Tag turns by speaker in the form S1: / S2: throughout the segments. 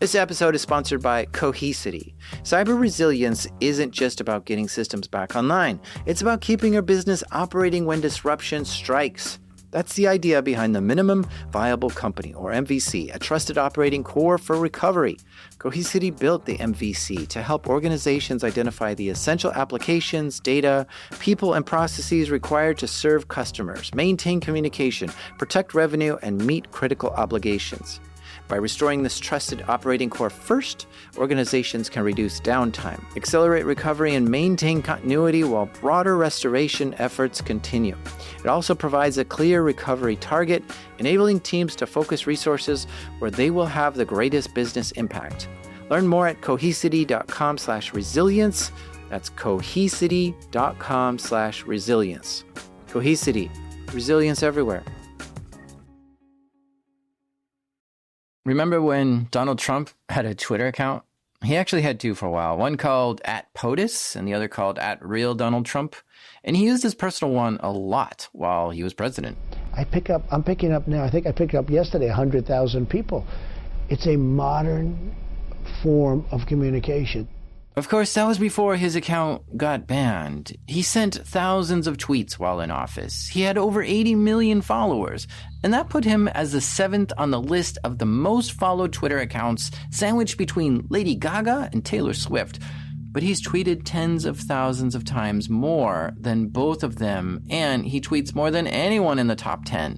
S1: This episode is sponsored by Cohesity. Cyber resilience isn't just about getting systems back online. It's about keeping your business operating when disruption strikes. That's the idea behind the Minimum Viable Company, or MVC, a trusted operating core for recovery. Cohesity built the MVC to help organizations identify the essential applications, data, people, and processes required to serve customers, maintain communication, protect revenue, and meet critical obligations. By restoring this trusted operating core first, organizations can reduce downtime, accelerate recovery, and maintain continuity while broader restoration efforts continue. It also provides a clear recovery target, enabling teams to focus resources where they will have the greatest business impact. Learn more at cohesity.com/resilience. That's cohesity.com/resilience. Cohesity, resilience everywhere. Remember when Donald Trump had a Twitter account? He actually had two for a while, one called @POTUS and the other called @RealDonaldTrump. And he used his personal one a lot while he was president.
S2: I'm picking up now, I think I picked up yesterday 100,000 people. It's a modern form of communication.
S1: Of course, that was before his account got banned. He sent thousands of tweets while in office. He had over 80 million followers, and that put him as the 7th on the list of the most followed Twitter accounts, sandwiched between Lady Gaga and Taylor Swift. But he's tweeted tens of thousands of times more than both of them, and he tweets more than anyone in the top 10.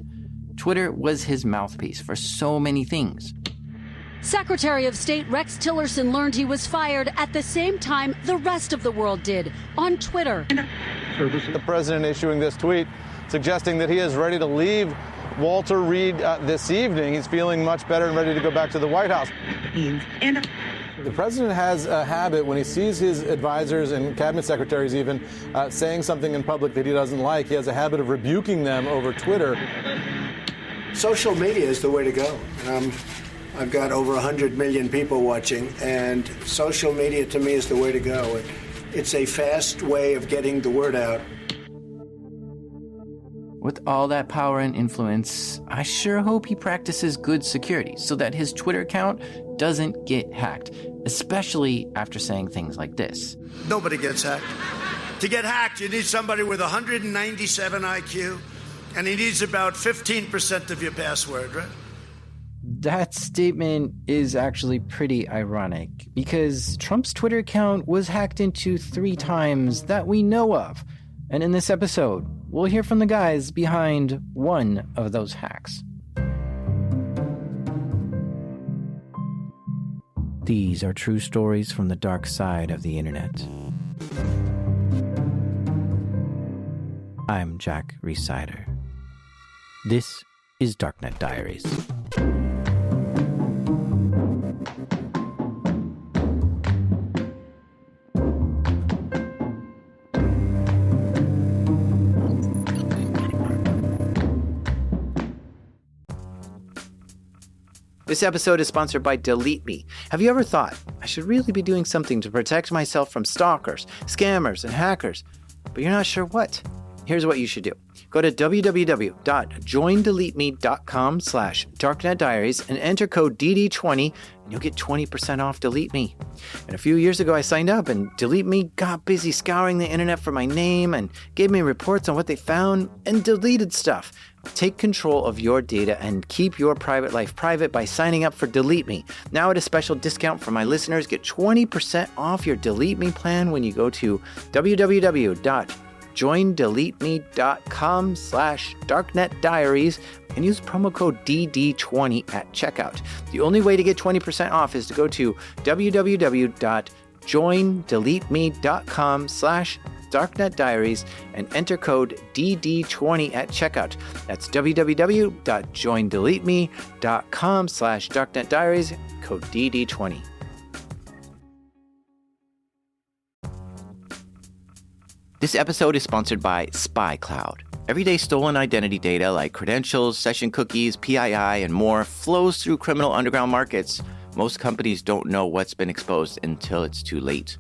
S1: Twitter was his mouthpiece for so many things.
S3: Secretary of State Rex Tillerson learned he was fired at the same time the rest of the world did, on Twitter.
S4: The president issuing this tweet suggesting that he is ready to leave Walter Reed this evening. He's feeling much better and ready to go back to the White House. The president has a habit when he sees his advisors and cabinet secretaries even saying something in public that he doesn't like. He has a habit of rebuking them over Twitter.
S5: Social media is the way to go. I've got over 100 million people watching, and social media to me is the way to go. It's a fast way of getting the word out.
S1: With all that power and influence, I sure hope he practices good security so that his Twitter account doesn't get hacked, especially after saying things like this.
S5: Nobody gets hacked. To get hacked, you need somebody with 197 IQ, and he needs about 15% of your password, right?
S1: That statement is actually pretty ironic because Trump's Twitter account was hacked into 3 times that we know of. And in this episode, we'll hear from the guys behind one of those hacks. These are true stories from the dark side of the internet. I'm Jack Rhysider. This is Darknet Diaries. This episode is sponsored by Delete Me. Have you ever thought, I should really be doing something to protect myself from stalkers, scammers, and hackers, but you're not sure what? Here's what you should do. Go to www.joindeleteme.com/darknetdiaries and enter code DD20 and you'll get 20% off Delete Me. And a few years ago I signed up and Delete Me got busy scouring the internet for my name and gave me reports on what they found and deleted stuff. Take control of your data and keep your private life private by signing up for Delete Me. Now at a special discount for my listeners, get 20% off your Delete Me plan when you go to www.joindeleteme.com/darknetdiaries and use promo code DD20 at checkout. The only way to get 20% off is to go to www.joindeleteme.com/darknetdiaries and enter code DD20 at checkout. That's www.joindeleteme.com/darknetdiaries, code DD20. This episode is sponsored by SpyCloud. Everyday stolen identity data like credentials, session cookies, PII, and more flows through criminal underground markets. Most companies don't know what's been exposed until it's too late.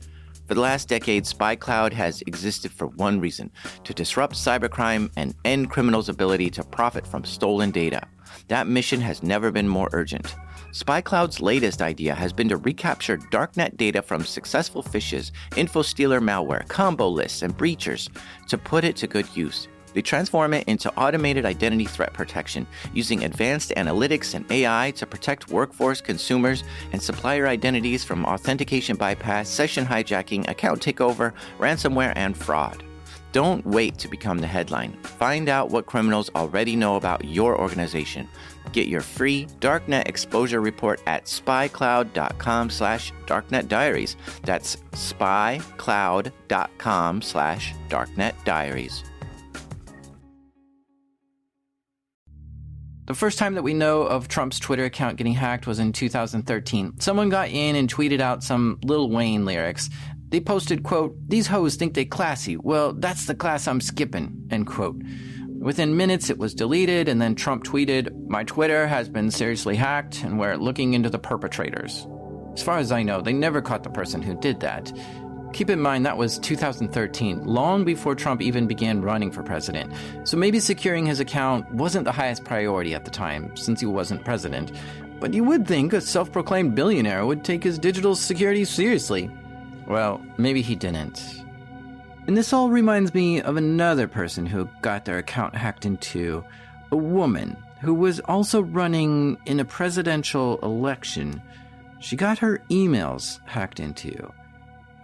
S1: For the last decade, SpyCloud has existed for one reason: to disrupt cybercrime and end criminals' ability to profit from stolen data. That mission has never been more urgent. SpyCloud's latest idea has been to recapture darknet data from successful phishes, infostealer malware, combo lists, and breachers to put it to good use. They transform it into automated identity threat protection using advanced analytics and AI to protect workforce, consumers, and supplier identities from authentication bypass, session hijacking, account takeover, ransomware, and fraud. Don't wait to become the headline. Find out what criminals already know about your organization. Get your free Darknet exposure report at spycloud.com/darknetdiaries. That's spycloud.com/darknetdiaries. The first time that we know of Trump's Twitter account getting hacked was in 2013. Someone got in and tweeted out some Lil Wayne lyrics. They posted, quote, "These hoes think they classy. Well, that's the class I'm skipping," end quote. Within minutes, it was deleted, and then Trump tweeted, "My Twitter has been seriously hacked, and we're looking into the perpetrators." As far as I know, they never caught the person who did that. Keep in mind, that was 2013, long before Trump even began running for president. So maybe securing his account wasn't the highest priority at the time, since he wasn't president. But you would think a self-proclaimed billionaire would take his digital security seriously. Well, maybe he didn't. And this all reminds me of another person who got their account hacked into. A woman who was also running in a presidential election. She got her emails hacked into.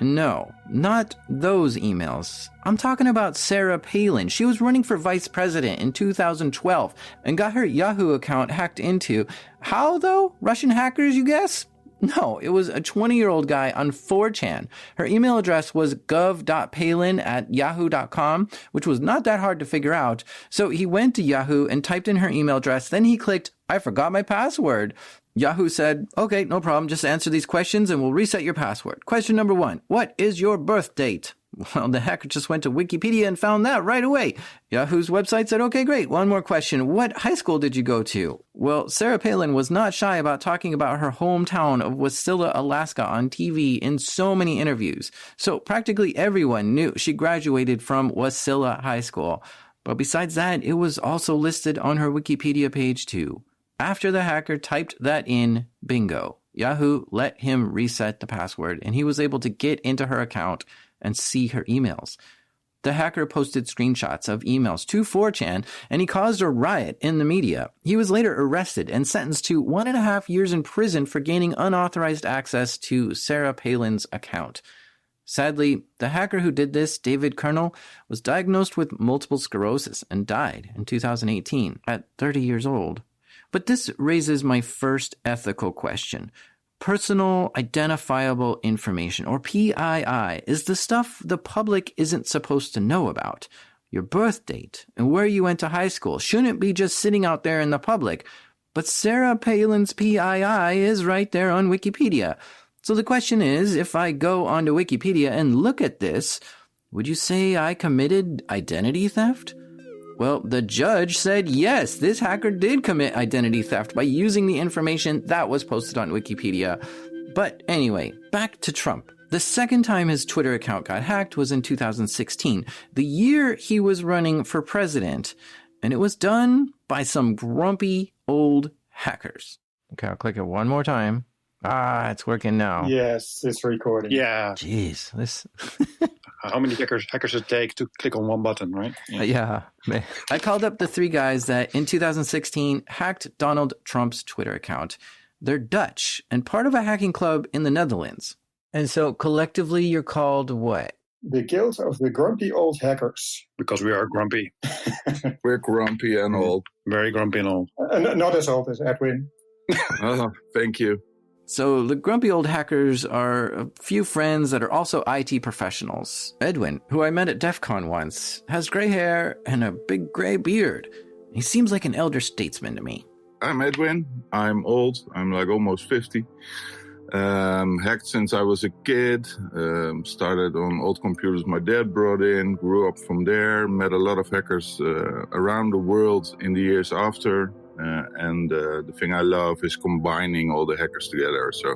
S1: No, not those emails. I'm talking about Sarah Palin. She was running for vice president in 2012 and got her Yahoo account hacked into. How, though? Russian hackers, you guess? No, it was a 20-year-old guy on 4chan. Her email address was gov.palin@yahoo.com, which was not that hard to figure out. So he went to Yahoo and typed in her email address. Then he clicked, "I forgot my password." Yahoo said, "Okay, no problem. Just answer these questions and we'll reset your password. Question number 1, what is your birth date?" Well, the hacker just went to Wikipedia and found that right away. Yahoo's website said, "Okay, great. One more question. What high school did you go to?" Well, Sarah Palin was not shy about talking about her hometown of Wasilla, Alaska on TV in so many interviews. So practically everyone knew she graduated from Wasilla High School. But besides that, it was also listed on her Wikipedia page too. After the hacker typed that in, bingo, Yahoo let him reset the password and he was able to get into her account and see her emails. The hacker posted screenshots of emails to 4chan and he caused a riot in the media. He was later arrested and sentenced to 1.5 years in prison for gaining unauthorized access to Sarah Palin's account. Sadly, the hacker who did this, David Kernel, was diagnosed with multiple sclerosis and died in 2018 at 30 years old. But this raises my first ethical question. Personal identifiable information, or PII, is the stuff the public isn't supposed to know about. Your birth date and where you went to high school shouldn't be just sitting out there in the public. But Sarah Palin's PII is right there on Wikipedia. So the question is, if I go onto Wikipedia and look at this, would you say I committed identity theft? Well, the judge said yes, this hacker did commit identity theft by using the information that was posted on Wikipedia. But anyway, back to Trump. The second time his Twitter account got hacked was in 2016, the year he was running for president. And it was done by some grumpy old hackers. Okay, I'll click it one more time. Ah, it's working now.
S6: Yes, it's recording.
S7: Yeah.
S1: Jeez, this...
S7: How many hackers it take to click on one button, right?
S1: Yeah. I called up the 3 guys that in 2016 hacked Donald Trump's Twitter account. They're Dutch and part of a hacking club in the Netherlands. And so collectively you're called what?
S6: The Guild of the Grumpy Old Hackers.
S7: Because we are grumpy.
S8: We're grumpy and old.
S7: Very grumpy and old.
S6: Not as old as Edwin.
S8: Oh, thank you.
S1: So the grumpy old hackers are a few friends that are also IT professionals. Edwin, who I met at DEF CON once, has gray hair and a big gray beard. He seems like an elder statesman to me.
S8: I'm Edwin. I'm old. I'm like almost 50. Hacked since I was a kid. Started on old computers my dad brought in. Grew up from there. Met a lot of hackers around the world in the years after. And the thing I love is combining all the hackers together. So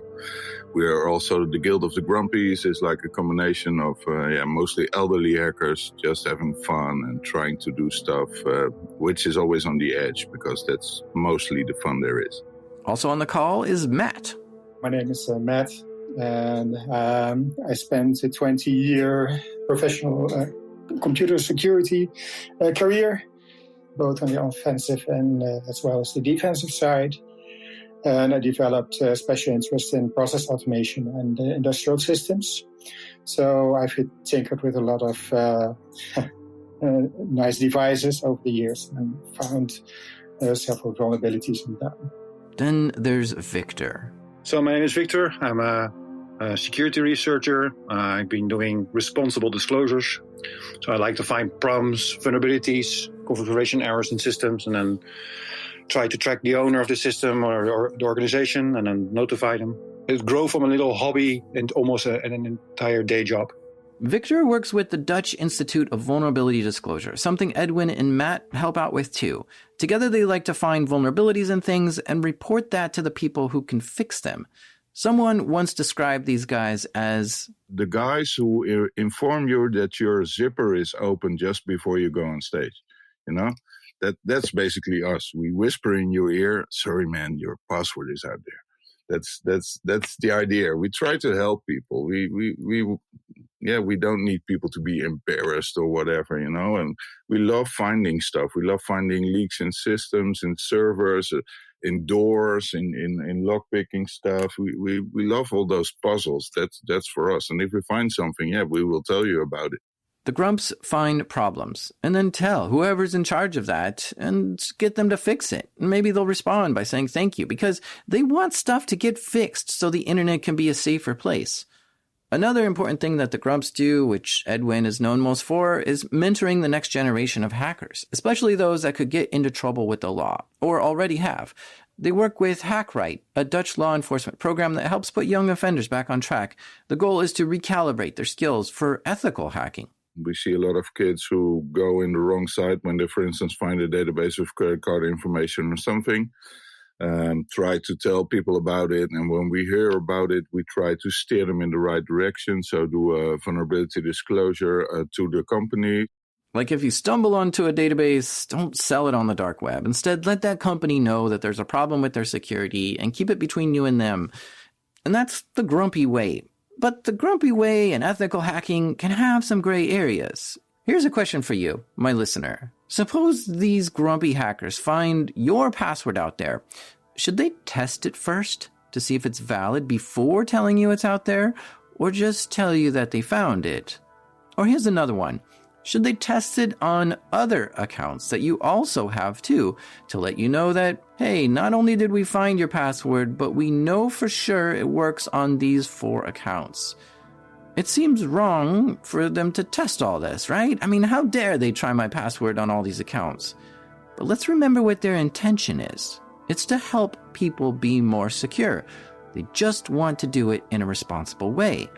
S8: we are also the Guild of the Grumpies. Is like a combination of mostly elderly hackers just having fun and trying to do stuff, which is always on the edge because that's mostly the fun there is.
S1: Also on the call is Matt.
S6: My name is Matt, and I spent a 20-year professional computer security career, both on the offensive and as well as the defensive side. And I developed a special interest in process automation and industrial systems. So I've tinkered with a lot of nice devices over the years and found several vulnerabilities in them.
S1: Then there's Victor.
S7: So my name is Victor. I'm a security researcher. I've been doing responsible disclosures. So I like to find problems, vulnerabilities, configuration errors in systems, and then try to track the owner of the system or the organization and then notify them. It grew from a little hobby and almost an entire day job.
S1: Victor works with the Dutch Institute of Vulnerability Disclosure, something Edwin and Matt help out with too. Together they like to find vulnerabilities in things and report that to the people who can fix them. Someone once described these guys as
S8: the guys who inform you that your zipper is open just before you go on stage. You know, that's basically us. We whisper in your ear, "Sorry, man, your password is out there." That's the idea. We try to help people. We don't need people to be embarrassed or whatever, you know. And we love finding stuff. We love finding leaks in systems, in servers, in doors, in lockpicking stuff. We love all those puzzles. That's for us. And if we find something, we will tell you about it.
S1: The Grumps find problems and then tell whoever's in charge of that and get them to fix it. Maybe they'll respond by saying thank you because they want stuff to get fixed so the internet can be a safer place. Another important thing that the Grumps do, which Edwin is known most for, is mentoring the next generation of hackers, especially those that could get into trouble with the law, or already have. They work with HackRight, a Dutch law enforcement program that helps put young offenders back on track. The goal is to recalibrate their skills for ethical hacking.
S8: We see a lot of kids who go in the wrong side when they, for instance, find a database with credit card information or something. Try to tell people about it, and when we hear about it, we try to steer them in the right direction. So do a vulnerability disclosure to the company.
S1: Like if you stumble onto a database, don't sell it on the dark web. Instead, let that company know that there's a problem with their security and keep it between you and them. And that's the grumpy way. But the grumpy way and ethical hacking can have some gray areas. Here's a question for you, my listener. Suppose these grumpy hackers find your password out there. Should they test it first to see if it's valid before telling you it's out there, or just tell you that they found it? Or here's another one. Should they test it on other accounts that you also have too, to let you know that, hey, not only did we find your password, but we know for sure it works on these 4 accounts? It seems wrong for them to test all this, right? I mean, how dare they try my password on all these accounts? But let's remember what their intention is. It's to help people be more secure. They just want to do it in a responsible way.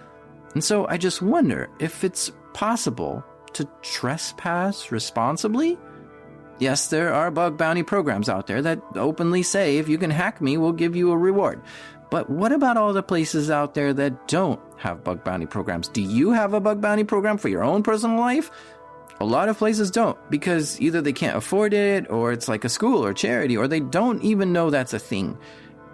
S1: And so I just wonder if it's possible to trespass responsibly? Yes, there are bug bounty programs out there that openly say if you can hack me, we'll give you a reward. But what about all the places out there that don't have bug bounty programs? Do you have a bug bounty program for your own personal life? A lot of places don't, because either they can't afford it, or it's like a school or charity, or they don't even know that's a thing.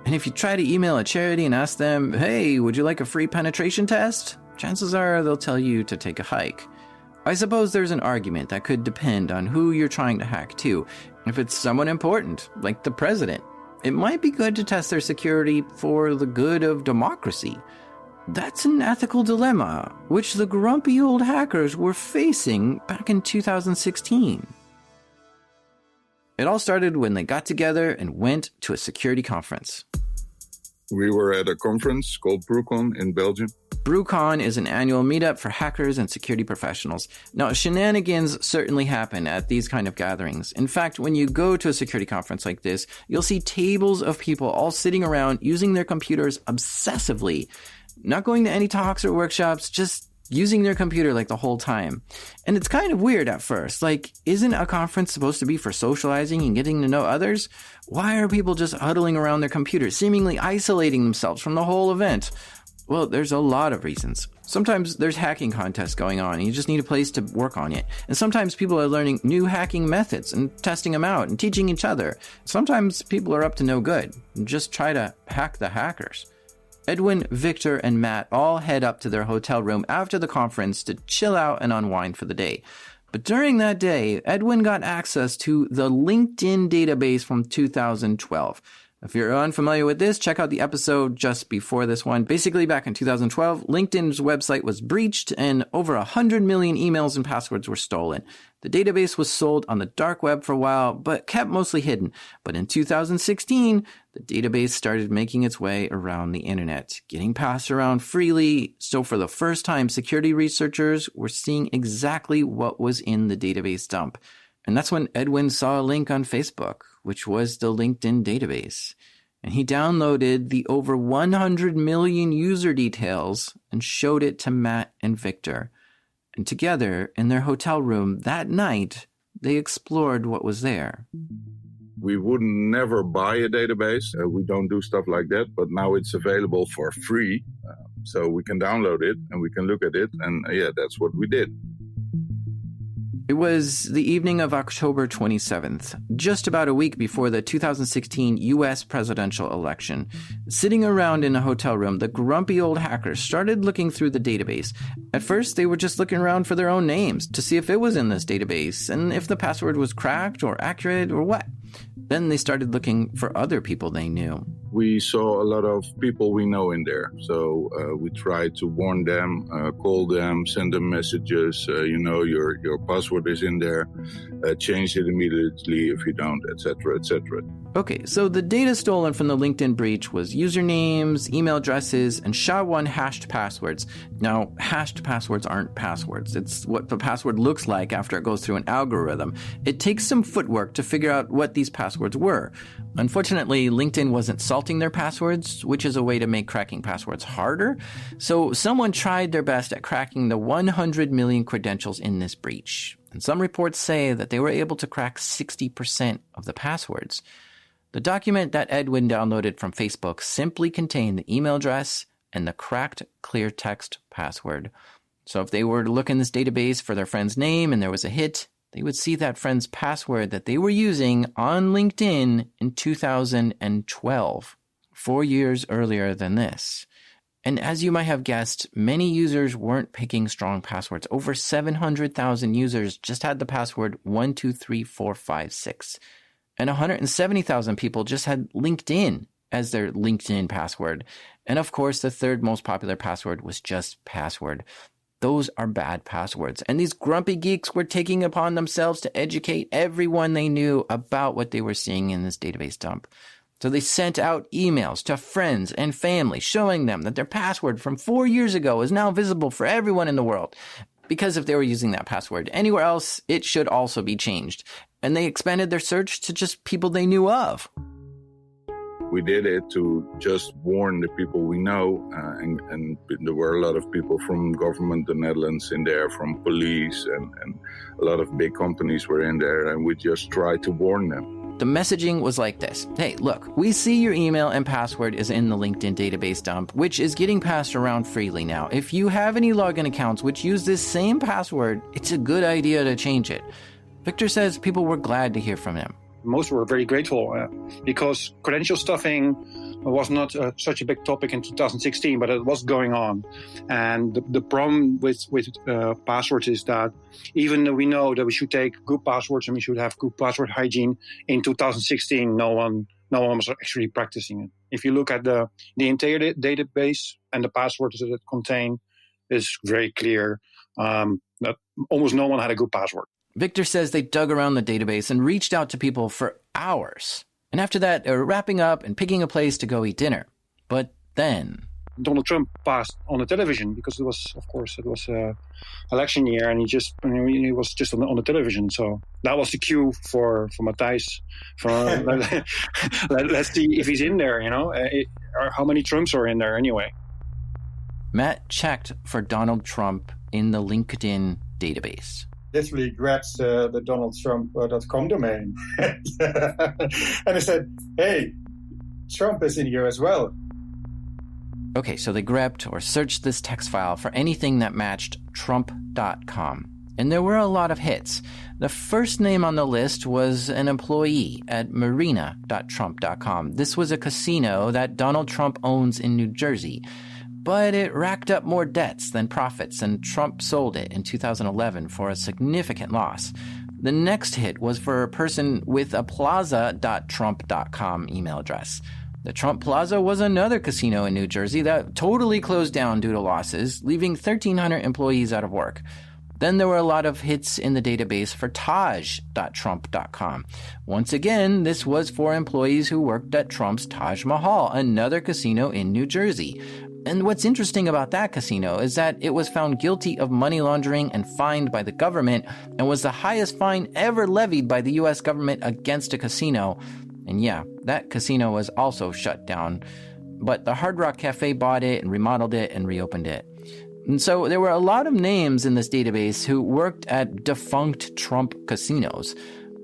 S1: And if you try to email a charity and ask them, hey, would you like a free penetration test? Chances are they'll tell you to take a hike. I suppose there's an argument that could depend on who you're trying to hack too. If it's someone important, like the president, it might be good to test their security for the good of democracy. That's an ethical dilemma, which the grumpy old hackers were facing back in 2016. It all started when they got together and went to a security conference.
S8: We were at a conference called BrewCon in Belgium.
S1: BrewCon is an annual meetup for hackers and security professionals. Now, shenanigans certainly happen at these kind of gatherings. In fact, when you go to a security conference like this, you'll see tables of people all sitting around using their computers obsessively. Not going to any talks or workshops, just using their computer like the whole time. And it's kind of weird at first. Like, isn't a conference supposed to be for socializing and getting to know others? Why are people just huddling around their computers, seemingly isolating themselves from the whole event? Well, there's a lot of reasons. Sometimes there's hacking contests going on and you just need a place to work on it. And sometimes people are learning new hacking methods and testing them out and teaching each other. Sometimes people are up to no good and just try to hack the hackers. Edwin, Victor, and Matt all head up to their hotel room after the conference to chill out and unwind for the day. But during that day, Edwin got access to the LinkedIn database from 2012. If you're unfamiliar with this, check out the episode just before this one. Basically, back in 2012, LinkedIn's website was breached and over 100 million emails and passwords were stolen. The database was sold on the dark web for a while, but kept mostly hidden. But in 2016, the database started making its way around the internet, getting passed around freely. So for the first time, security researchers were seeing exactly what was in the database dump. And that's when Edwin saw a link on Facebook, which was the LinkedIn database. And he downloaded the over 100 million user details and showed it to Matt and Victor. And together, in their hotel room that night, they explored what was there.
S8: We would never buy a database. We don't do stuff like that, but now it's available for free. So we can download it and we can look at it. And that's what we did.
S1: It was the evening of October 27th, just about a week before the 2016 U.S. presidential election. Sitting around in a hotel room, the grumpy old hackers started looking through the database. At first, they were just looking around for their own names to see if it was in this database and if the password was cracked or accurate or what. Then they started looking for other people they knew.
S8: We saw a lot of people we know in there. So we tried to warn them, call them, send them messages. Your password is in there. Change it immediately if you don't, etc., etc.
S1: Okay, so the data stolen from the LinkedIn breach was usernames, email addresses, and SHA-1 hashed passwords. Now, hashed passwords aren't passwords. It's what the password looks like after it goes through an algorithm. It takes some footwork to figure out what these passwords were. Unfortunately, LinkedIn wasn't salting their passwords, which is a way to make cracking passwords harder. So someone tried their best at cracking the 100 million credentials in this breach. And some reports say that they were able to crack 60% of the passwords. The document that Edwin downloaded from Facebook simply contained the email address and the cracked clear text password. So if they were to look in this database for their friend's name and there was a hit, they would see that friend's password that they were using on LinkedIn in 2012, 4 years earlier than this. And as you might have guessed, many users weren't picking strong passwords. Over 700,000 users just had the password 123456. And 170,000 people just had LinkedIn as their LinkedIn password. And of course, the third most popular password was just password. Those are bad passwords. And these grumpy geeks were taking upon themselves to educate everyone they knew about what they were seeing in this database dump. So they sent out emails to friends and family showing them that their password from 4 years ago is now visible for everyone in the world. Because if they were using that password anywhere else, it should also be changed. And they expanded their search to just people they knew of.
S8: We did it to just warn the people we know, and there were a lot of people from government, the Netherlands in there, from police, and a lot of big companies were in there, and we just tried to warn them.
S1: The messaging was like this. Hey, look, we see your email and password is in the LinkedIn database dump, which is getting passed around freely now. If you have any login accounts which use this same password, it's a good idea to change it. Victor says people were glad to hear from him.
S7: Most were very grateful because credential stuffing was not such a big topic in 2016, but it was going on. And the problem with passwords is that even though we know that we should take good passwords and we should have good password hygiene, in 2016, no one was actually practicing it. If you look at the entire database and the passwords that it contains, it's very clear that almost no one had a good password.
S1: Victor says they dug around the database and reached out to people for hours. And after that, they were wrapping up and picking a place to go eat dinner. But then
S7: Donald Trump passed on the television because it was election year, and he was just on the television. So that was the cue for Matthijs. Let's see if he's in there, or how many Trumps are in there anyway.
S1: Matt checked for Donald Trump in the LinkedIn database.
S6: Literally grabs the DonaldTrump.com domain. And they said, hey, Trump is in here as well.
S1: Okay, so they grepped or searched this text file for anything that matched Trump.com. And there were a lot of hits. The first name on the list was an employee at marina.trump.com. This was a casino that Donald Trump owns in New Jersey. But it racked up more debts than profits, and Trump sold it in 2011 for a significant loss. The next hit was for a person with a plaza.trump.com email address. The Trump Plaza was another casino in New Jersey that totally closed down due to losses, leaving 1,300 employees out of work. Then there were a lot of hits in the database for Taj.Trump.com. Once again, this was for employees who worked at Trump's Taj Mahal, another casino in New Jersey. And what's interesting about that casino is that it was found guilty of money laundering and fined by the government, and was the highest fine ever levied by the U.S. government against a casino. And yeah, that casino was also shut down. But the Hard Rock Cafe bought it and remodeled it and reopened it. And so there were a lot of names in this database who worked at defunct Trump casinos.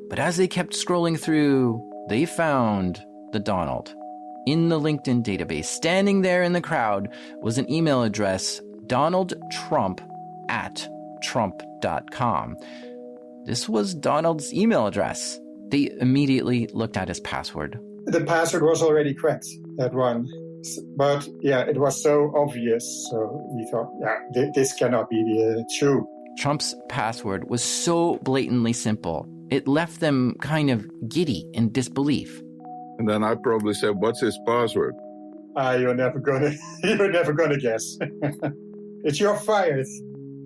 S1: But as they kept scrolling through, they found the Donald. In the LinkedIn database, standing there in the crowd, was an email address, donaldtrump@trump.com. This was Donald's email address. They immediately looked at his password.
S6: The password was already cracked, that one. But yeah, it was so obvious. So we thought, this cannot be true.
S1: Trump's password was so blatantly simple. It left them kind of giddy in disbelief.
S8: And then I probably said, what's his password?
S6: You're never gonna guess. You're fired.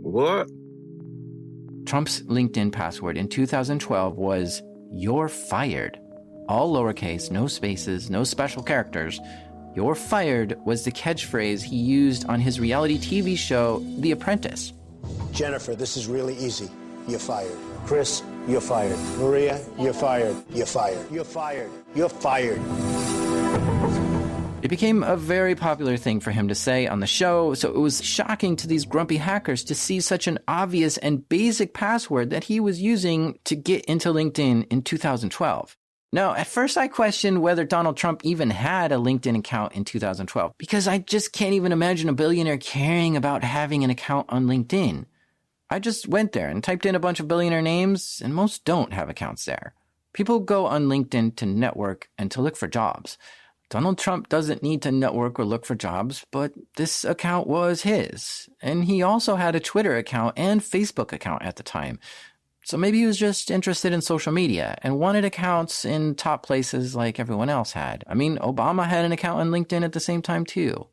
S8: What?
S1: Trump's LinkedIn password in 2012 was, "You're fired." All lowercase, no spaces, no special characters. "You're fired" was the catchphrase he used on his reality TV show, The Apprentice.
S5: Jennifer, this is really easy. You're fired. Chris, you're fired. Maria, you're fired. You're fired. You're fired. You're fired.
S1: It became a very popular thing for him to say on the show, so it was shocking to these grumpy hackers to see such an obvious and basic password that he was using to get into LinkedIn in 2012. Now, at first I questioned whether Donald Trump even had a LinkedIn account in 2012, because I just can't even imagine a billionaire caring about having an account on LinkedIn. I just went there and typed in a bunch of billionaire names, and most don't have accounts there. People go on LinkedIn to network and to look for jobs. Donald Trump doesn't need to network or look for jobs, but this account was his. And he also had a Twitter account and Facebook account at the time. So maybe he was just interested in social media and wanted accounts in top places like everyone else had. I mean, Obama had an account on LinkedIn at the same time too.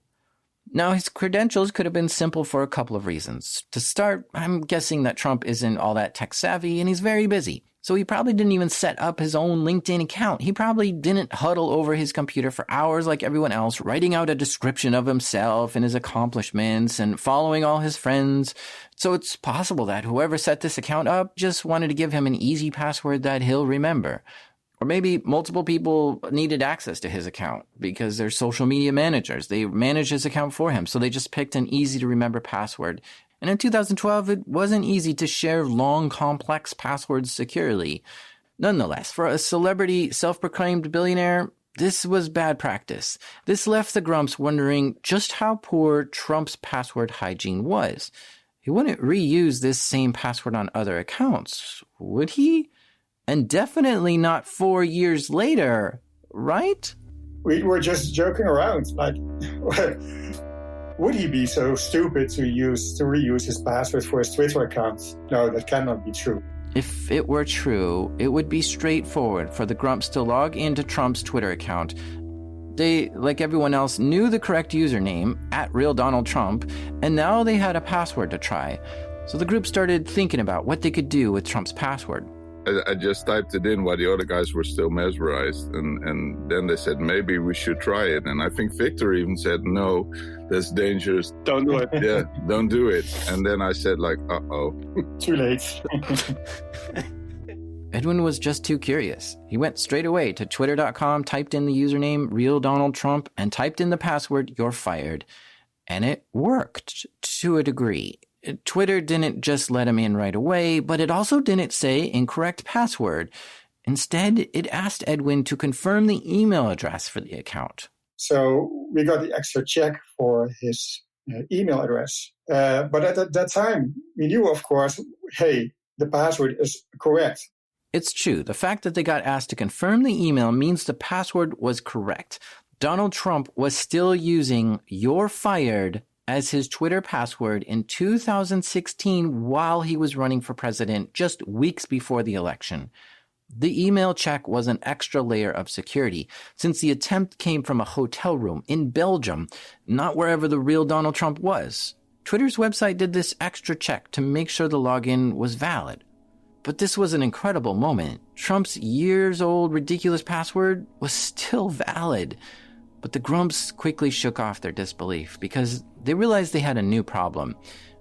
S1: Now, his credentials could have been simple for a couple of reasons. To start, I'm guessing that Trump isn't all that tech savvy and he's very busy. So he probably didn't even set up his own LinkedIn account. He probably didn't huddle over his computer for hours like everyone else, writing out a description of himself and his accomplishments and following all his friends. So it's possible that whoever set this account up just wanted to give him an easy password that he'll remember. Or maybe multiple people needed access to his account because they're social media managers. They manage his account for him, so they just picked an easy-to-remember password. And in 2012, it wasn't easy to share long, complex passwords securely. Nonetheless, for a celebrity, self-proclaimed billionaire, this was bad practice. This left the grumps wondering just how poor Trump's password hygiene was. He wouldn't reuse this same password on other accounts, would he? And definitely not 4 years later, right?
S6: We were just joking around. Like, would he be so stupid to reuse his password for his Twitter account? No, that cannot be true.
S1: If it were true, it would be straightforward for the grumps to log into Trump's Twitter account. They, like everyone else, knew the correct username, @RealDonaldTrump, and now they had a password to try. So the group started thinking about what they could do with Trump's password.
S8: I just typed it in while the other guys were still mesmerized. And then they said, maybe we should try it. And I think Victor even said, no, that's dangerous.
S6: Don't do it.
S8: Yeah, don't do it. And then I said like, uh-oh.
S6: Too late.
S1: Edwin was just too curious. He went straight away to twitter.com, typed in the username RealDonaldTrump, and typed in the password, "You're fired." And it worked to a degree. Twitter didn't just let him in right away, but it also didn't say incorrect password. Instead, it asked Edwin to confirm the email address for the account.
S6: So we got the extra check for his email address. But at that time, we knew, of course, hey, the password is correct.
S1: It's true. The fact that they got asked to confirm the email means the password was correct. Donald Trump was still using "you're fired" as his Twitter password in 2016 while he was running for president, just weeks before the election. The email check was an extra layer of security, since the attempt came from a hotel room in Belgium, not wherever the real Donald Trump was. Twitter's website did this extra check to make sure the login was valid. But this was an incredible moment. Trump's years-old ridiculous password was still valid. But the Grumps quickly shook off their disbelief because they realized they had a new problem.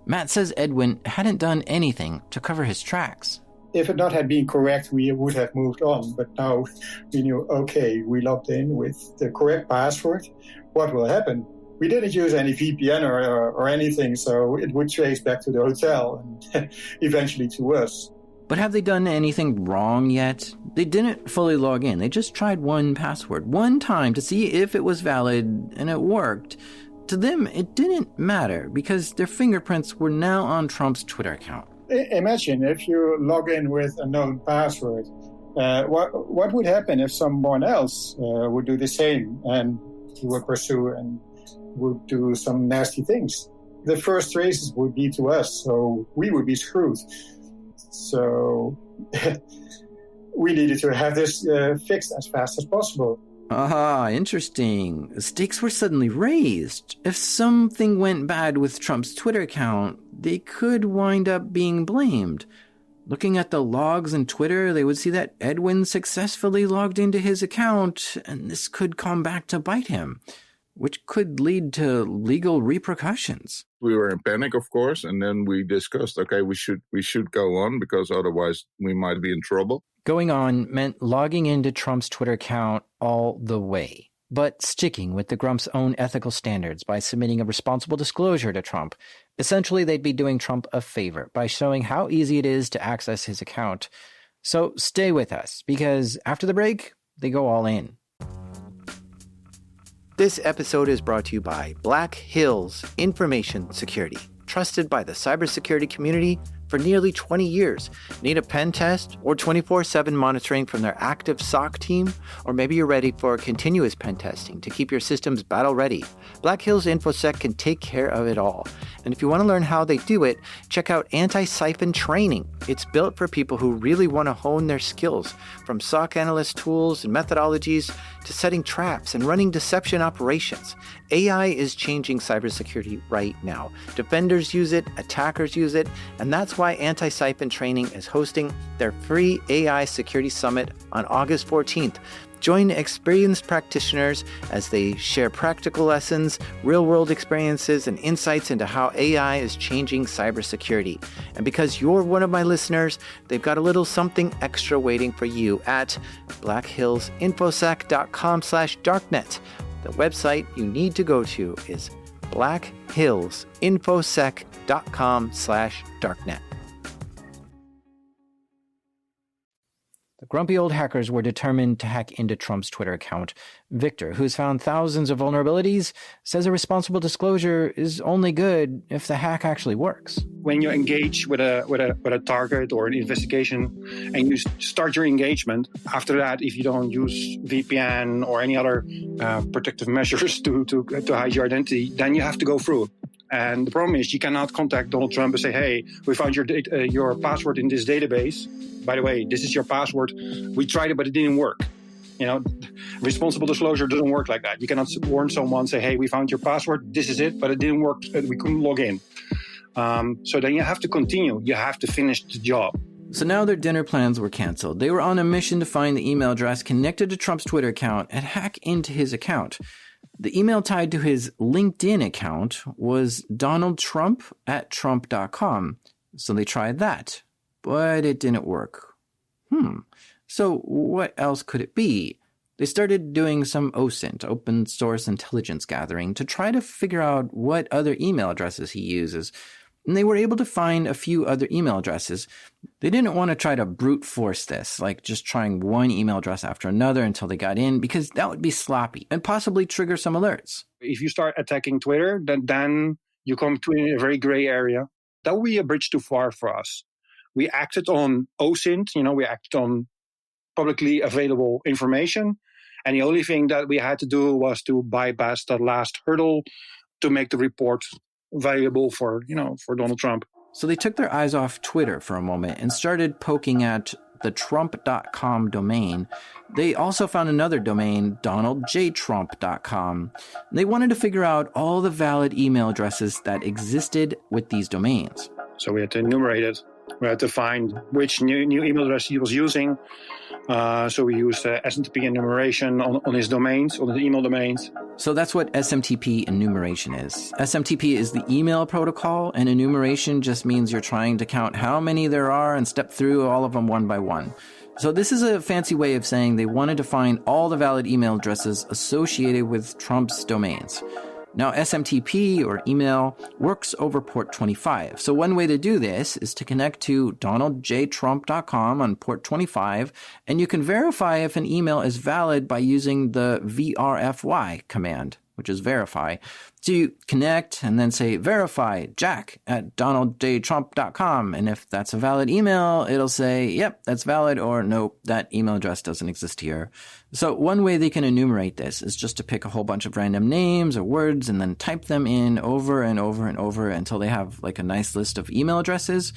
S1: Matt says Edwin hadn't done anything to cover his tracks.
S6: If it not had been correct, we would have moved on. But now we knew, okay, we logged in with the correct password. What will happen? We didn't use any VPN or anything, so it would trace back to the hotel and eventually to us.
S1: But have they done anything wrong yet? They didn't fully log in. They just tried one password, one time, to see if it was valid, and it worked. To them, it didn't matter because their fingerprints were now on Trump's Twitter account.
S6: Imagine if you log in with a known password. What would happen if someone else would do the same and he would pursue and would do some nasty things? The first traces would be to us, so we would be screwed. So we needed to have this fixed as fast as possible.
S1: Ah, interesting. The stakes were suddenly raised. If something went bad with Trump's Twitter account, they could wind up being blamed. Looking at the logs in Twitter, they would see that Edwin successfully logged into his account, and this could come back to bite him, which could lead to legal repercussions.
S8: We were in panic, of course, and then we discussed, okay, we should go on because otherwise we might be in trouble.
S1: Going on meant logging into Trump's Twitter account all the way, but sticking with the Grump's own ethical standards by submitting a responsible disclosure to Trump. Essentially, they'd be doing Trump a favor by showing how easy it is to access his account. So stay with us, because after the break, they go all in. This episode is brought to you by Black Hills Information Security, trusted by the cybersecurity community for nearly 20 years. Need a pen test or 24/7 monitoring from their active SOC team? Or maybe you're ready for continuous pen testing to keep your systems battle ready. Black Hills InfoSec can take care of it all. And if you want to learn how they do it, check out Anti-Siphon Training. It's built for people who really want to hone their skills, from SOC analyst tools and methodologies to setting traps and running deception operations. AI is changing cybersecurity right now. Defenders use it, attackers use it, and that's why Anti-Siphon Training is hosting their free AI Security Summit on August 14th. Join experienced practitioners as they share practical lessons, real-world experiences, and insights into how AI is changing cybersecurity. And because you're one of my listeners, they've got a little something extra waiting for you at blackhillsinfosec.com/darknet. The website you need to go to is blackhillsinfosec.com/darknet. The grumpy old hackers were determined to hack into Trump's Twitter account. Victor, who's found thousands of vulnerabilities, says a responsible disclosure is only good if the hack actually works.
S7: When you engage with a target or an investigation and you start your engagement, after that, if you don't use VPN or any other protective measures to hide your identity, then you have to go through. And the problem is you cannot contact Donald Trump and say, hey, we found your password in this database. By the way, this is your password. We tried it, but it didn't work. Responsible disclosure doesn't work like that. You cannot warn someone, say, hey, we found your password. This is it, but it didn't work. We couldn't log in. So then you have to continue. You have to finish the job.
S1: So now their dinner plans were canceled. They were on a mission to find the email address connected to Trump's Twitter account and hack into his account. The email tied to his LinkedIn account was donaldtrump@trump.com. So they tried that, but it didn't work. So what else could it be? They started doing some OSINT, open source intelligence gathering, to try to figure out what other email addresses he uses. And they were able to find a few other email addresses. They didn't want to try to brute force this, like just trying one email address after another until they got in, because that would be sloppy and possibly trigger some alerts.
S7: If you start attacking Twitter, then you come to a very gray area. That would be a bridge too far for us. We acted on OSINT, we acted on publicly available information. And the only thing that we had to do was to bypass the last hurdle to make the report valuable for Donald Trump.
S1: So they took their eyes off Twitter for a moment and started poking at the Trump.com domain. They also found another domain, DonaldJTrump.com. They wanted to figure out all the valid email addresses that existed with these domains.
S7: So we had to enumerate it. We had to find which new email address he was using. So we used SMTP enumeration on his domains, on his email domains.
S1: So that's what SMTP enumeration is. SMTP is the email protocol, and enumeration just means you're trying to count how many there are and step through all of them one by one. So this is a fancy way of saying they wanted to find all the valid email addresses associated with Trump's domains. Now, SMTP, or email, works over port 25. So one way to do this is to connect to DonaldJTrump.com on port 25, and you can verify if an email is valid by using the VRFY command, which is verify. So you connect and then say verify Jack at DonaldJTrump.com. And if that's a valid email, it'll say, yep, that's valid, or nope, that email address doesn't exist here. So one way they can enumerate this is just to pick a whole bunch of random names or words and then type them in over and over and over until they have like a nice list of email addresses.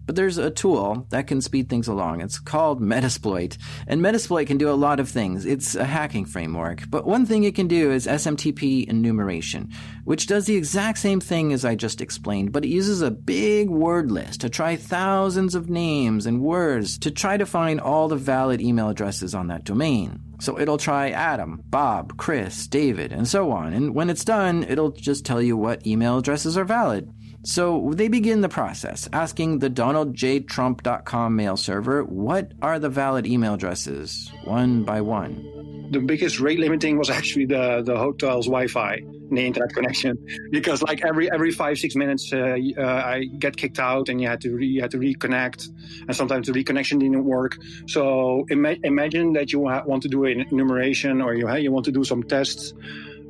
S1: But there's a tool that can speed things along. It's called Metasploit. And Metasploit can do a lot of things. It's a hacking framework. But one thing it can do is SMTP enumeration, which does the exact same thing as I just explained, but it uses a big word list to try thousands of names and words to try to find all the valid email addresses on that domain. So it'll try Adam, Bob, Chris, David, and so on. And when it's done, it'll just tell you what email addresses are valid. So they begin the process, asking the DonaldJTrump.com mail server, what are the valid email addresses, one by one?
S7: The biggest rate limiting was actually the hotel's Wi-Fi and the internet connection, because like every 5-6 minutes I get kicked out and you had to reconnect, and sometimes the reconnection didn't work. So imagine that you want to do an enumeration, or you want to do some tests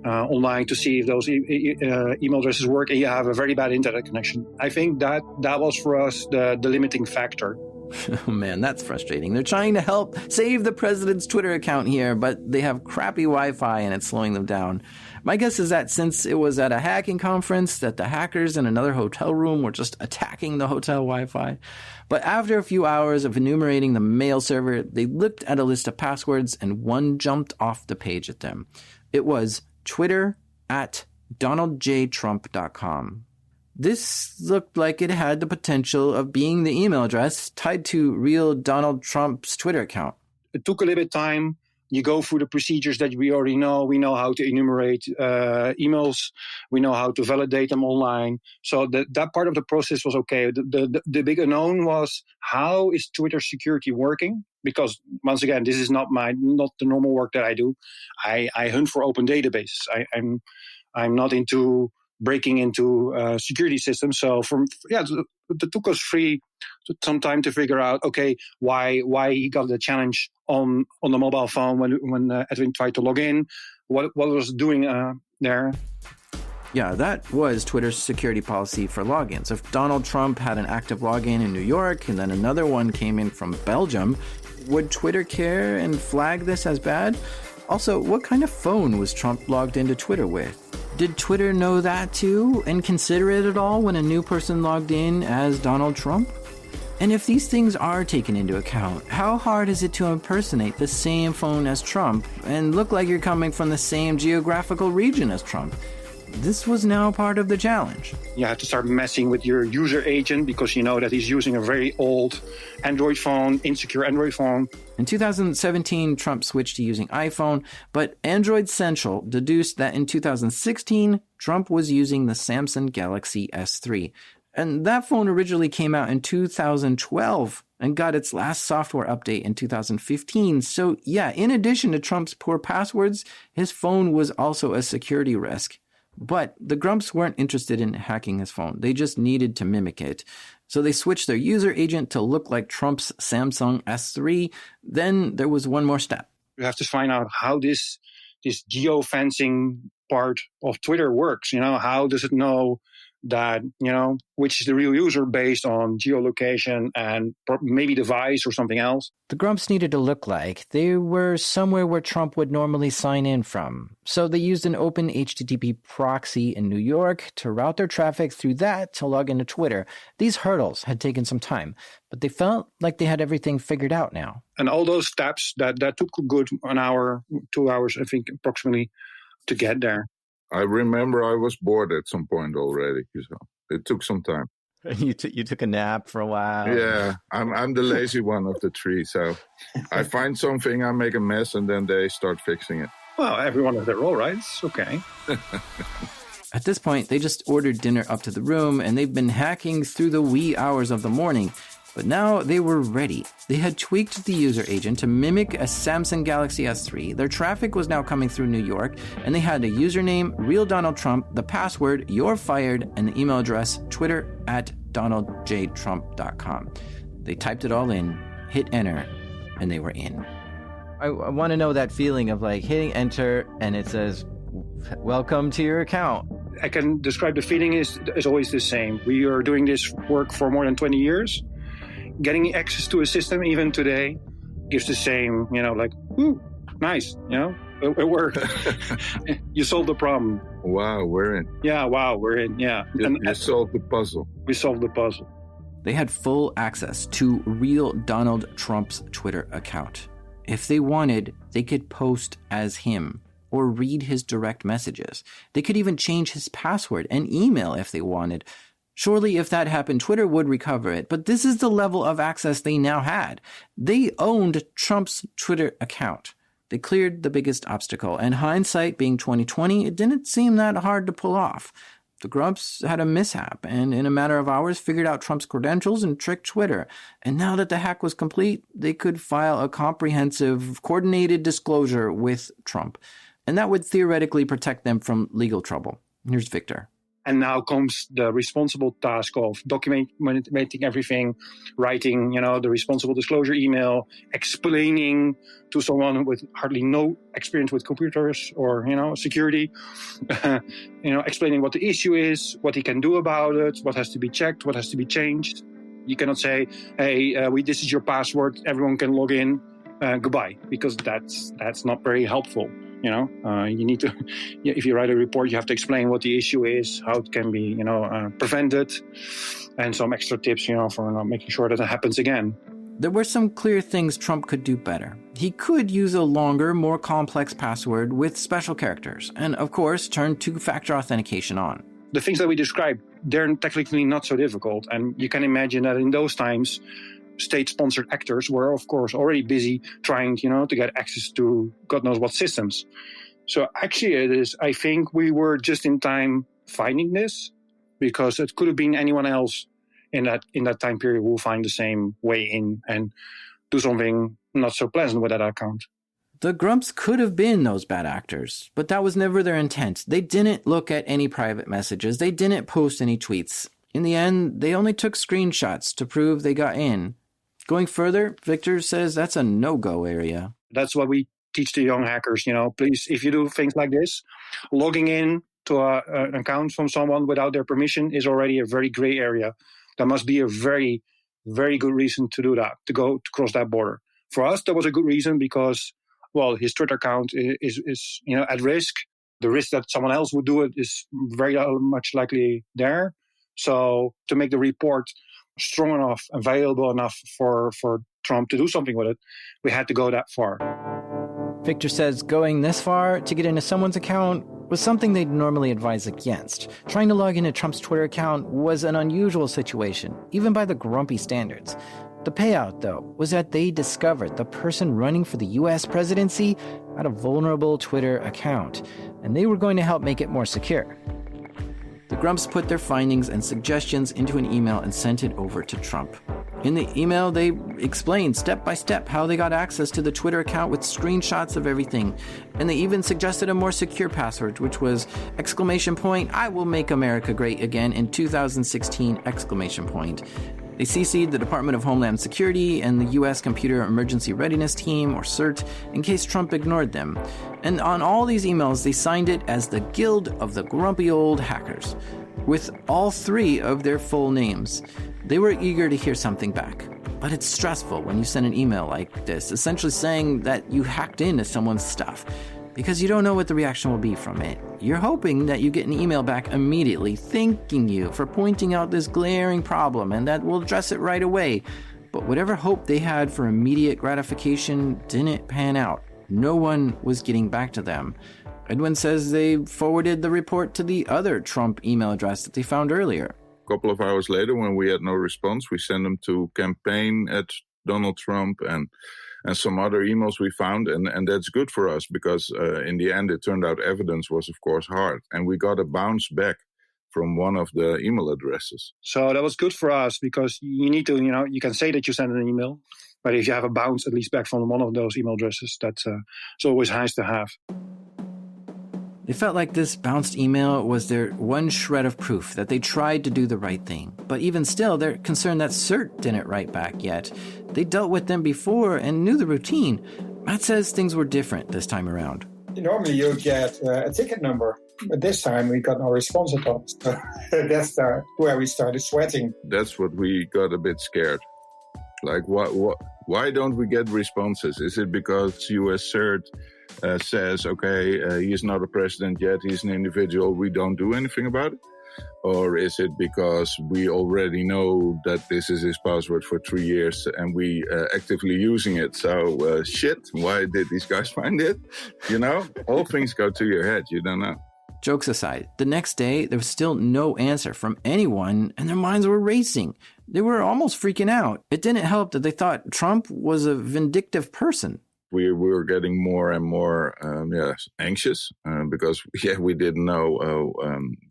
S7: online to see if those email addresses work, and you have a very bad internet connection. I think that was for us the limiting factor.
S1: Oh man, that's frustrating. They're trying to help save the president's Twitter account here, but they have crappy Wi-Fi and it's slowing them down. My guess is that since it was at a hacking conference, that the hackers in another hotel room were just attacking the hotel Wi-Fi. But after a few hours of enumerating the mail server, they looked at a list of passwords and one jumped off the page at them. It was Twitter at DonaldJTrump.com. This looked like it had the potential of being the email address tied to real Donald Trump's Twitter account.
S7: It took a little bit of time. You go through the procedures that we already know. We know how to enumerate emails. We know how to validate them online. So that part of the process was okay. The big unknown was, how is Twitter security working? Because once again, this is not the normal work that I do. I hunt for open databases. I'm not into breaking into security systems. So it took us some time to figure out, okay, why he got the challenge on the mobile phone when Edwin tried to log in, what was doing there.
S1: Yeah, that was Twitter's security policy for logins. If Donald Trump had an active login in New York and then another one came in from Belgium, would Twitter care and flag this as bad? Also, what kind of phone was Trump logged into Twitter with? Did Twitter know that too and consider it at all when a new person logged in as Donald Trump? And if these things are taken into account, how hard is it to impersonate the same phone as Trump and look like you're coming from the same geographical region as Trump? This was now part of the challenge.
S7: You have to start messing with your user agent because you know that he's using a very old Android phone, insecure Android phone.
S1: In 2017, Trump switched to using iPhone, but Android Central deduced that in 2016, Trump was using the Samsung Galaxy S3. And that phone originally came out in 2012 and got its last software update in 2015. So yeah, in addition to Trump's poor passwords, his phone was also a security risk. But the Grumps weren't interested in hacking his phone. They just needed to mimic it. So they switched their user agent to look like Trump's Samsung S3. Then there was one more step.
S7: You have to find out how this geofencing part of Twitter works. How does it know that, which is the real user based on geolocation and maybe device or something else?
S1: The Grumps needed to look like they were somewhere where Trump would normally sign in from. So they used an open HTTP proxy in New York to route their traffic through that to log into Twitter. These hurdles had taken some time, but they felt like they had everything figured out now.
S7: And all those steps, that took a good 1 hour, 2 hours, I think, approximately, to get there.
S8: I remember I was bored at some point already, so it took some time.
S1: You took a nap for a while.
S8: Yeah, I'm the lazy one of the three, so I find something, I make a mess, and then they start fixing it.
S7: Well, everyone has their role, right? It's okay.
S1: At this point, they just ordered dinner up to the room, and they've been hacking through the wee hours of the morning. But now they were ready. They had tweaked the user agent to mimic a Samsung Galaxy S3. Their traffic was now coming through New York, and they had a username, Real Donald Trump, the password, You're Fired, and the email address, twitter@donaldjtrump.com. They typed it all in, hit enter, and they were in. I want to know that feeling of like hitting enter, and it says, welcome to your account.
S7: I can describe the feeling is always the same. We are doing this work for more than 20 years. Getting access to a system, even today, gives the same, like, ooh, nice, it worked. You solved the problem.
S8: Wow, we're in.
S7: Yeah, wow, we're in, yeah.
S8: You solved the puzzle.
S7: We solved the puzzle.
S1: They had full access to Real Donald Trump's Twitter account. If they wanted, they could post as him or read his direct messages. They could even change his password and email if they wanted. Surely if that happened, Twitter would recover it, but this is the level of access they now had. They owned Trump's Twitter account. They cleared the biggest obstacle, and hindsight being 2020, it didn't seem that hard to pull off. The Grumps had a mishap, and in a matter of hours figured out Trump's credentials and tricked Twitter. And now that the hack was complete, they could file a comprehensive, coordinated disclosure with Trump. And that would theoretically protect them from legal trouble. Here's Victor.
S7: And now comes the responsible task of documenting everything, writing, the responsible disclosure email, explaining to someone with hardly no experience with computers or, security, explaining what the issue is, what he can do about it, what has to be checked, what has to be changed. You cannot say, hey, this is your password, everyone can log in, goodbye, because that's not very helpful. You need to, if you write a report, you have to explain what the issue is, how it can be, prevented, and some extra tips, for not making sure that it happens again.
S1: There were some clear things Trump could do better. He could use a longer, more complex password with special characters, and of course, turn two-factor authentication on.
S7: The things that we described, they're technically not so difficult, and you can imagine that in those times, state-sponsored actors were, of course, already busy trying, to get access to God knows what systems. So actually, I think we were just in time finding this, because it could have been anyone else in that time period who will find the same way in and do something not so pleasant with that account.
S1: The Grumps could have been those bad actors, but that was never their intent. They didn't look at any private messages. They didn't post any tweets. In the end, they only took screenshots to prove they got in. Going further, Victor says that's a no-go area.
S7: That's what we teach the young hackers, please, if you do things like this, logging in to an account from someone without their permission is already a very gray area. There must be a very, very good reason to do that, to cross that border. For us, that was a good reason because, well, his Twitter account is at risk. The risk that someone else would do it is very much likely there. So to make the report strong enough and valuable enough for Trump to do something with it, we had to go that far.
S1: Victor says going this far to get into someone's account was something they'd normally advise against. Trying to log into Trump's Twitter account was an unusual situation, even by the grumpy standards. The payout, though, was that they discovered the person running for the U.S. presidency had a vulnerable Twitter account, and they were going to help make it more secure. The Grumps put their findings and suggestions into an email and sent it over to Trump. In the email, they explained step by step how they got access to the Twitter account with screenshots of everything. And they even suggested a more secure password, which was ! I will make America great again in 2016! They CC'd the Department of Homeland Security and the U.S. Computer Emergency Readiness Team, or CERT, in case Trump ignored them. And on all these emails, they signed it as the Guild of the Grumpy Old Hackers, with all three of their full names. They were eager to hear something back. But it's stressful when you send an email like this, essentially saying that you hacked into someone's stuff, because you don't know what the reaction will be from it. You're hoping that you get an email back immediately, thanking you for pointing out this glaring problem and that we'll address it right away. But whatever hope they had for immediate gratification didn't pan out. No one was getting back to them. Edwin says they forwarded the report to the other Trump email address that they found earlier.
S8: A couple of hours later, when we had no response, we sent them to campaign@Donald Trump and some other emails we found. And that's good for us because in the end, it turned out evidence was, of course, hard. And we got a bounce back from one of the email addresses.
S7: So that was good for us because you need to, you can say that you sent an email, but if you have a bounce at least back from one of those email addresses, that's it's always nice to have.
S1: They felt like this bounced email was their one shred of proof that they tried to do the right thing. But even still, they're concerned that CERT didn't write back yet. They dealt with them before and knew the routine. Matt says things were different this time around.
S6: Normally you get a ticket number, but this time we got no response at all. So that's where we started sweating.
S8: That's what we got a bit scared. Like, why don't we get responses? Is it because US CERT says, okay, he's not a president yet, he's an individual, we don't do anything about it? Or is it because we already know that this is his password for 3 years and we actively using it? So, shit, why did these guys find it? All things go to your head, you don't know.
S1: Jokes aside, the next day, there was still no answer from anyone, and their minds were racing. They were almost freaking out. It didn't help that they thought Trump was a vindictive person.
S8: We were getting more and more anxious because, we didn't know.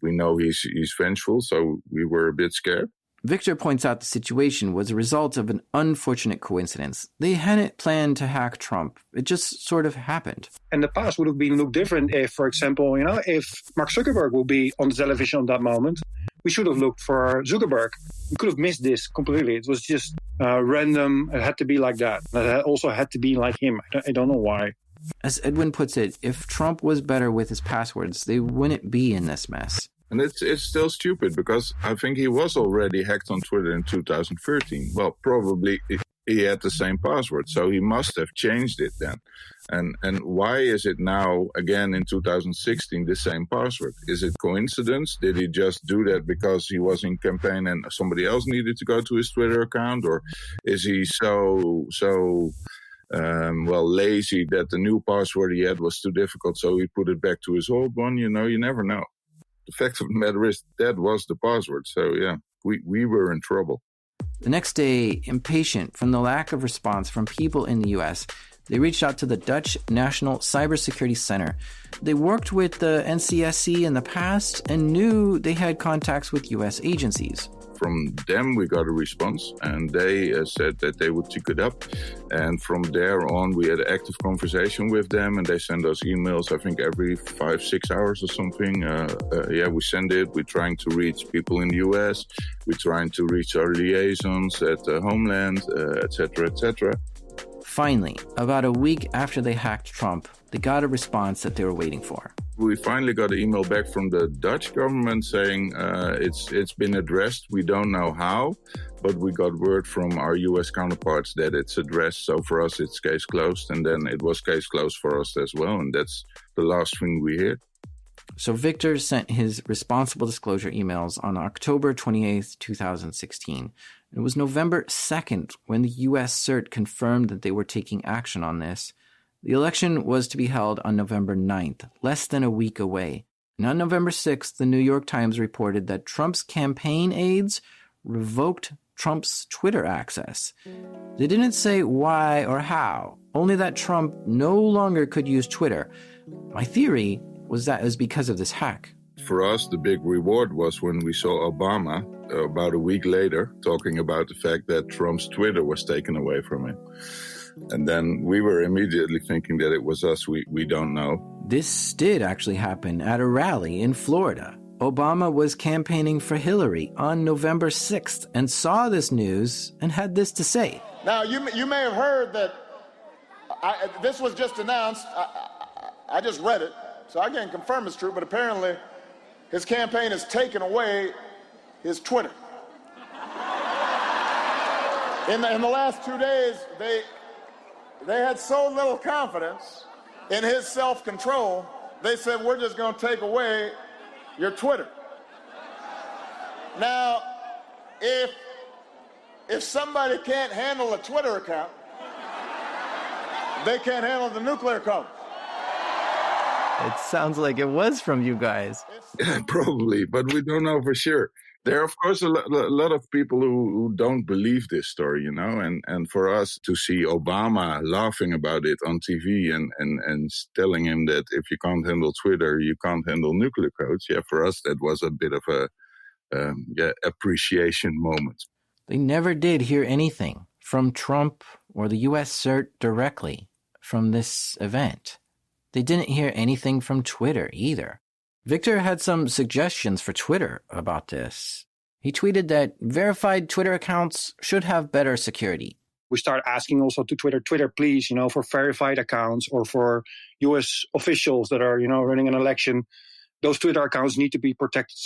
S8: We know he's vengeful, so we were a bit scared.
S1: Victor points out the situation was a result of an unfortunate coincidence. They hadn't planned to hack Trump. It just sort of happened.
S7: And the past would have been looked different if, for example, if Mark Zuckerberg would be on the television at that moment. We should have looked for Zuckerberg. We could have missed this completely. It was just random. It had to be like that. It also had to be like him. I don't know why.
S1: As Edwin puts it, if Trump was better with his passwords, they wouldn't be in this mess.
S8: And it's still stupid because I think he was already hacked on Twitter in 2013. Well, probably he had the same password, so he must have changed it then. And why is it now, again, in 2016, the same password? Is it coincidence? Did he just do that because he was in campaign and somebody else needed to go to his Twitter account? Or is he so lazy that the new password he had was too difficult, so he put it back to his old one? You never know. The fact of the matter is that was the password. So, we were in trouble.
S1: The next day, impatient from the lack of response from people in the U.S., they reached out to the Dutch National Cybersecurity Center. They worked with the NCSC in the past and knew they had contacts with U.S. agencies.
S8: From them, we got a response, and they said that they would check it up. And from there on, we had an active conversation with them, and they send us emails, I think, every 5-6 hours or something. We send it. We're trying to reach people in the U.S. We're trying to reach our liaisons at Homeland, etc., etc.
S1: Finally, about a week after they hacked Trump, they got a response that they were waiting for.
S8: We finally got an email back from the Dutch government saying it's been addressed. We don't know how, but we got word from our U.S. counterparts that it's addressed. So for us, it's case closed. And then it was case closed for us as well. And that's the last thing we heard.
S1: So Victor sent his responsible disclosure emails on October 28th, 2016. It was November 2nd when the U.S. CERT confirmed that they were taking action on this. The election was to be held on November 9th, less than a week away. And on November 6th, the New York Times reported that Trump's campaign aides revoked Trump's Twitter access. They didn't say why or how, only that Trump no longer could use Twitter. My theory was that it was because of this hack.
S8: For us, the big reward was when we saw Obama about a week later talking about the fact that Trump's Twitter was taken away from him. And then we were immediately thinking that it was us. We don't know.
S1: This did actually happen at a rally in Florida. Obama was campaigning for Hillary on November 6th and saw this news and had this to say.
S9: Now, you may have heard that this was just announced. I just read it, so I can't confirm it's true, but apparently his campaign has taken away his Twitter. In the last 2 days, they had so little confidence in his self-control, they said, we're just going to take away your Twitter. Now, if somebody can't handle a Twitter account, they can't handle the nuclear code.
S1: It sounds like it was from you guys.
S8: Yeah, probably, but we don't know for sure. There are, of course, a lot of people who don't believe this story, you know, and for us to see Obama laughing about it on TV and telling him that if you can't handle Twitter, you can't handle nuclear codes, yeah, for us that was a bit of a appreciation moment.
S1: They never did hear anything from Trump or the U.S. CERT directly from this event. They didn't hear anything from Twitter either. Victor had some suggestions for Twitter about this. He tweeted that verified Twitter accounts should have better security.
S7: We start asking also to Twitter, please, for verified accounts or for U.S. officials that are, running an election. Those Twitter accounts need to be protected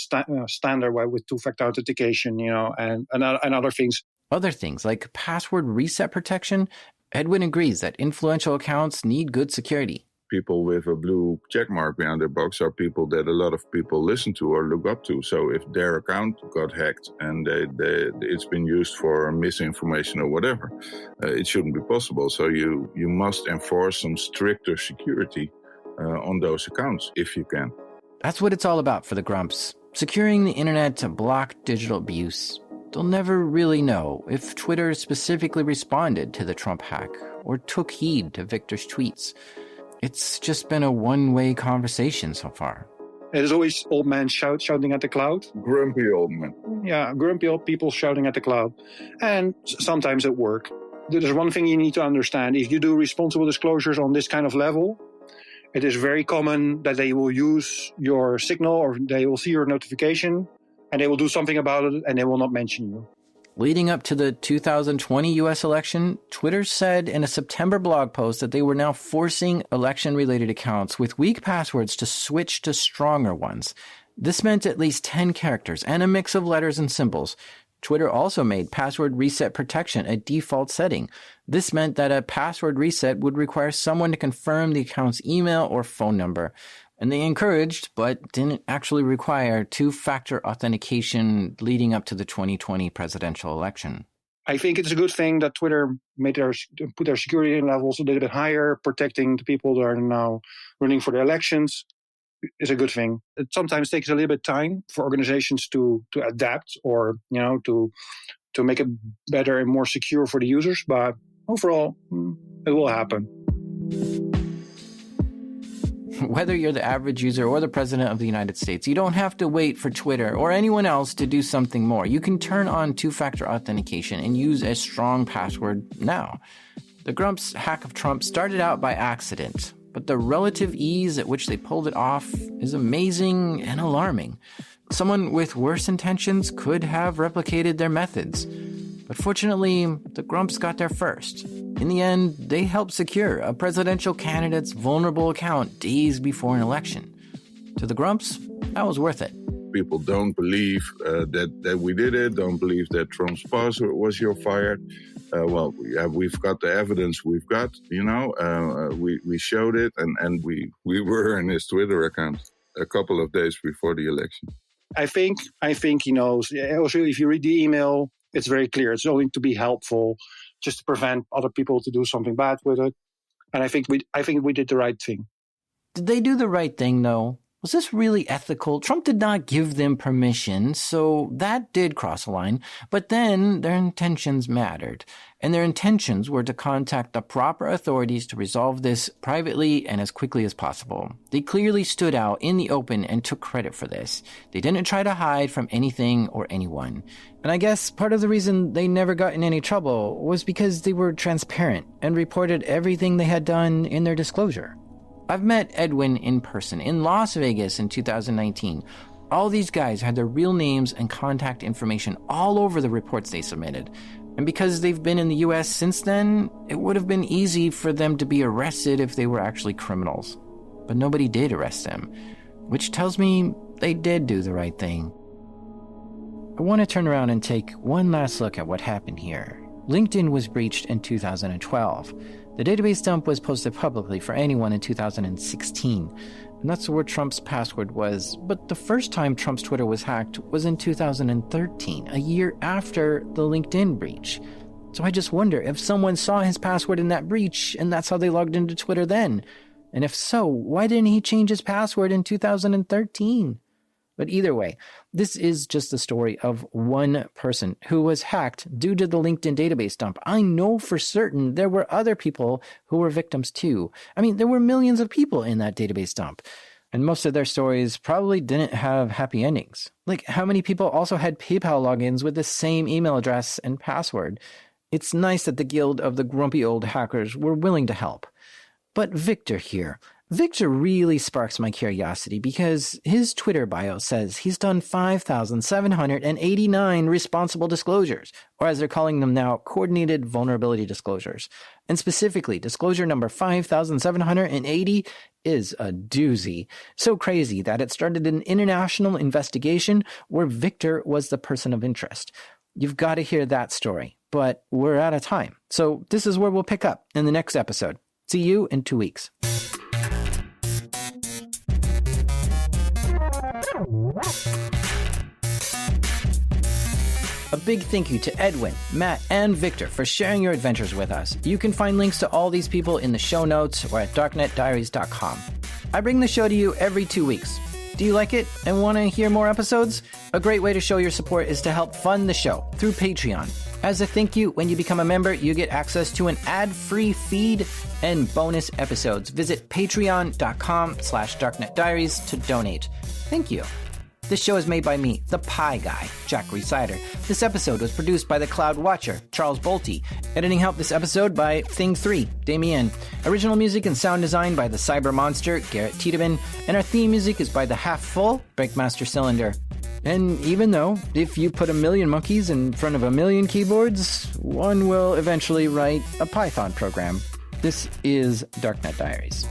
S7: standard with two-factor authentication, and other things.
S1: Other things like password reset protection. Edwin agrees that influential accounts need good security.
S8: People with a blue check mark behind their box are people that a lot of people listen to or look up to. So if their account got hacked and it's been used for misinformation or whatever, it shouldn't be possible. So you must enforce some stricter security on those accounts if you can.
S1: That's what it's all about for the Grumps. Securing the internet to block digital abuse. They'll never really know if Twitter specifically responded to the Trump hack or took heed to Victor's tweets. It's just been a one-way conversation so far.
S7: There's always old men shouting at the cloud.
S8: Grumpy old men.
S7: Yeah, grumpy old people shouting at the cloud. And sometimes at work. There's one thing you need to understand. If you do responsible disclosures on this kind of level, it is very common that they will use your signal or they will see your notification and they will do something about it and they will not mention you.
S1: Leading up to the 2020 U.S. election, Twitter said in a September blog post that they were now forcing election-related accounts with weak passwords to switch to stronger ones. This meant at least 10 characters and a mix of letters and symbols. Twitter also made password reset protection a default setting. This meant that a password reset would require someone to confirm the account's email or phone number. And they encouraged, but didn't actually require, two-factor authentication leading up to the 2020 presidential election.
S7: I think it's a good thing that Twitter put their security levels a little bit higher, protecting the people that are now running for the elections. Is a good thing. It sometimes takes a little bit of time for organizations to adapt or to make it better and more secure for the users. But overall, it will happen.
S1: Whether you're the average user or the president of the United States, you don't have to wait for Twitter or anyone else to do something more. You can turn on two-factor authentication and use a strong password now. The Grumps' hack of Trump started out by accident, but the relative ease at which they pulled it off is amazing and alarming. Someone with worse intentions could have replicated their methods. But fortunately, the Grumps got there first. In the end, they helped secure a presidential candidate's vulnerable account days before an election. To the Grumps, that was worth it.
S8: People don't believe that we did it, don't believe that Trump's password was fired. We've got the evidence we've got, we showed it and we were in his Twitter account a couple of days before the election.
S7: I think he knows. Also, if you read the email, it's very clear. It's only to be helpful, just to prevent other people to do something bad with it. And I think we did the right thing.
S1: Did they do the right thing, though? Was this really ethical? Trump did not give them permission, so that did cross a line. But then their intentions mattered. And their intentions were to contact the proper authorities to resolve this privately and as quickly as possible. They clearly stood out in the open and took credit for this. They didn't try to hide from anything or anyone. And I guess part of the reason they never got in any trouble was because they were transparent and reported everything they had done in their disclosure. I've met Edwin in person in Las Vegas in 2019. All these guys had their real names and contact information all over the reports they submitted. And because they've been in the US since then, it would have been easy for them to be arrested if they were actually criminals. But nobody did arrest them, which tells me they did do the right thing. I want to turn around and take one last look at what happened here. LinkedIn was breached in 2012. The database dump was posted publicly for anyone in 2016, and that's where Trump's password was. But the first time Trump's Twitter was hacked was in 2013, a year after the LinkedIn breach. So I just wonder if someone saw his password in that breach, and that's how they logged into Twitter then. And if so, why didn't he change his password in 2013? But either way, this is just the story of one person who was hacked due to the LinkedIn database dump. I know for certain there were other people who were victims too. I mean, there were millions of people in that database dump. And most of their stories probably didn't have happy endings. Like, how many people also had PayPal logins with the same email address and password? It's nice that the Guild of the Grumpy Old Hackers were willing to help. But Victor here. Victor really sparks my curiosity because his Twitter bio says he's done 5,789 responsible disclosures, or as they're calling them now, coordinated vulnerability disclosures. And specifically, disclosure number 5,780 is a doozy. So crazy that it started an international investigation where Victor was the person of interest. You've got to hear that story, but we're out of time. So this is where we'll pick up in the next episode. See you in 2 weeks. A big thank you to Edwin, Matt, and Victor for sharing your adventures with us. You can find links to all these people in the show notes or at darknetdiaries.com. I bring the show to you every 2 weeks. Do you like it and want to hear more episodes? A great way to show your support is to help fund the show through Patreon. As a thank you, when you become a member, you get access to an ad-free feed and bonus episodes. Visit patreon.com/darknetdiaries to donate. Thank you. This show is made by me, the Pie Guy, Jack Rhysider. This episode was produced by the Cloud Watcher, Charles Bolte. Editing help this episode by Thing3, Damien. Original music and sound design by the Cyber Monster, Garrett Tiedemann. And our theme music is by the Half Full, Breakmaster Cylinder. And even though, if you put 1,000,000 monkeys in front of 1,000,000 keyboards, one will eventually write a Python program. This is Darknet Diaries.